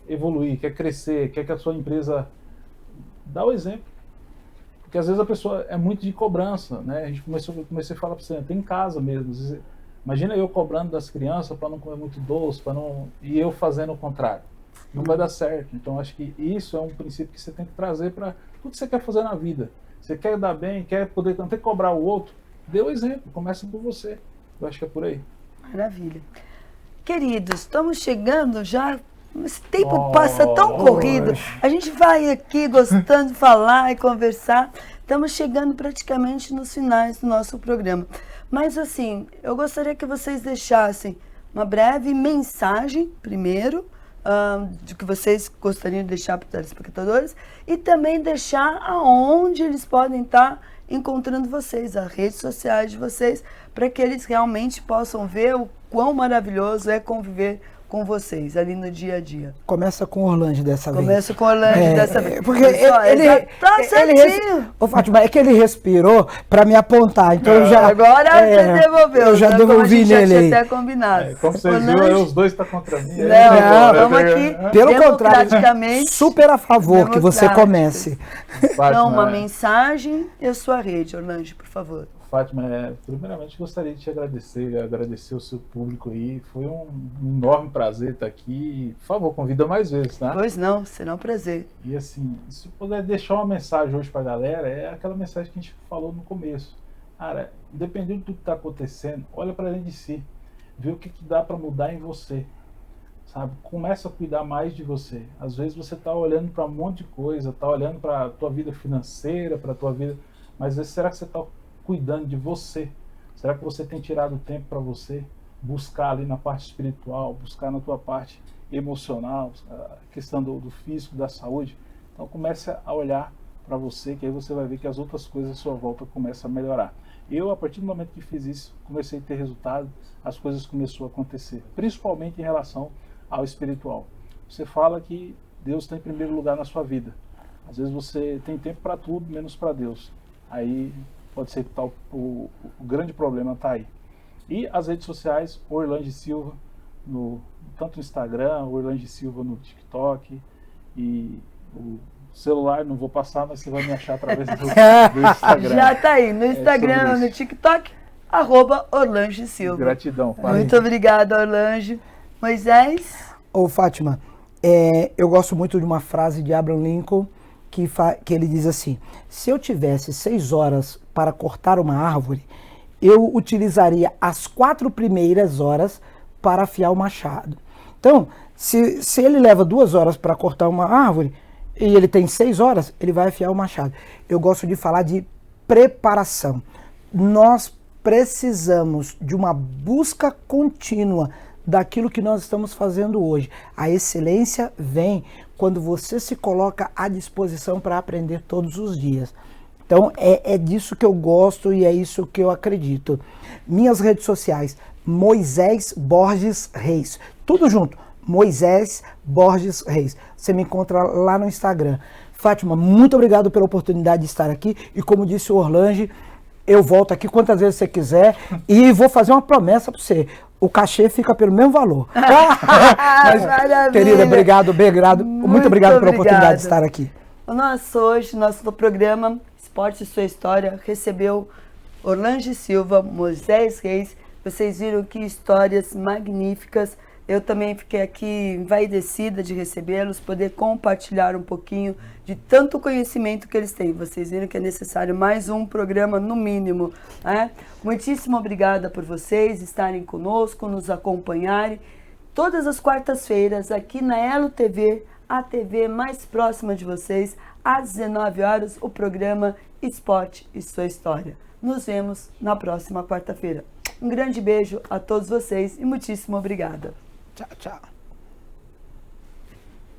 evoluir, quer crescer, quer que a sua empresa dá o exemplo. Porque às vezes a pessoa é muito de cobrança, né? A gente comecei a falar para você, até em casa mesmo. Imagina eu cobrando das crianças para não comer muito doce, e eu fazendo o contrário. Não vai dar certo. Então acho que isso é um princípio que você tem que trazer para tudo que você quer fazer na vida. Você quer dar bem, quer poder, não tem que cobrar o outro, dê o exemplo, começa por você. Eu acho que é por aí. Maravilha. Queridos, estamos chegando já. Esse tempo passa tão corrido. A gente vai aqui gostando de falar e conversar. Estamos chegando praticamente nos finais do nosso programa. Mas assim, eu gostaria que vocês deixassem uma breve mensagem, primeiro, de que vocês gostariam de deixar para os telespectadores e também deixar aonde eles podem estar encontrando vocês, as redes sociais de vocês, para que eles realmente possam ver o quão maravilhoso é conviver com vocês ali no dia a dia. Começa com Orlando dessa vez. Começa com Orlando dessa vez. Porque Ô, Fátima, é que ele respirou para me apontar, então eu já... Agora você devolveu. Eu já devolvi nele aí. Até combinado. Como vocês viram, os dois estão contra mim. Não, vamos aqui, pelo contrário, democraticamente, super a favor que você comece. Então, uma mensagem e a sua rede, Orlando, por favor. Fátima, primeiramente gostaria de te agradecer o seu público aí. Foi um enorme prazer estar aqui. Por favor, convida mais vezes, tá? Pois não, será um prazer. E assim, se puder deixar uma mensagem hoje pra galera, é aquela mensagem que a gente falou no começo. Cara, independente do que está acontecendo, olha para dentro de si. Vê o que dá para mudar em você. Sabe? Começa a cuidar mais de você. Às vezes você está olhando para um monte de coisa, está olhando para a tua vida financeira, para a tua vida... Mas será que você está cuidando de você? Será que você tem tirado tempo para você buscar ali na parte espiritual, buscar na tua parte emocional, a questão do físico, da saúde? Então comece a olhar para você, que aí você vai ver que as outras coisas à sua volta começam a melhorar. Eu, a partir do momento que fiz isso, comecei a ter resultado, as coisas começaram a acontecer, principalmente em relação ao espiritual. Você fala que Deus está em primeiro lugar na sua vida. Às vezes você tem tempo para tudo, menos para Deus. Aí pode ser que o grande problema está aí. E as redes sociais, Orlando Silva, tanto no Instagram, Orlando Silva no TikTok, e o celular, não vou passar, mas você vai me achar através do Instagram. Já está aí, no Instagram, no TikTok, @Orlando Silva. Gratidão. Muito obrigada, Orlando. Moisés? Ô, Fátima, eu gosto muito de uma frase de Abraham Lincoln, que ele diz assim: se eu tivesse 6 horas para cortar uma árvore, eu utilizaria as 4 primeiras horas para afiar o machado. Então, se ele leva 2 horas para cortar uma árvore e ele tem 6 horas, ele vai afiar o machado. Eu gosto de falar de preparação. Nós precisamos de uma busca contínua daquilo que nós estamos fazendo hoje. A excelência vem quando você se coloca à disposição para aprender todos os dias. Então, é disso que eu gosto e é isso que eu acredito. Minhas redes sociais, Moisés Borges Reis. Tudo junto, Moisés Borges Reis. Você me encontra lá no Instagram. Fátima, muito obrigado pela oportunidade de estar aqui. E como disse o Orlando, eu volto aqui quantas vezes você quiser e vou fazer uma promessa para você. O cachê fica pelo mesmo valor. Mas, querida, muito obrigado pela oportunidade de estar aqui. Hoje, nosso programa Esporte e Sua História recebeu Orlando Silva, Moisés Reis. Vocês viram que histórias magníficas. Eu também fiquei aqui envaidecida de recebê-los, poder compartilhar um pouquinho de tanto conhecimento que eles têm. Vocês viram que é necessário mais um programa, no mínimo, né? Muitíssimo obrigada por vocês estarem conosco, nos acompanharem. Todas as quartas-feiras, aqui na Elo TV, a TV mais próxima de vocês, às 19 horas, o programa Esporte e Sua História. Nos vemos na próxima quarta-feira. Um grande beijo a todos vocês e muitíssimo obrigada. Tchau, tchau.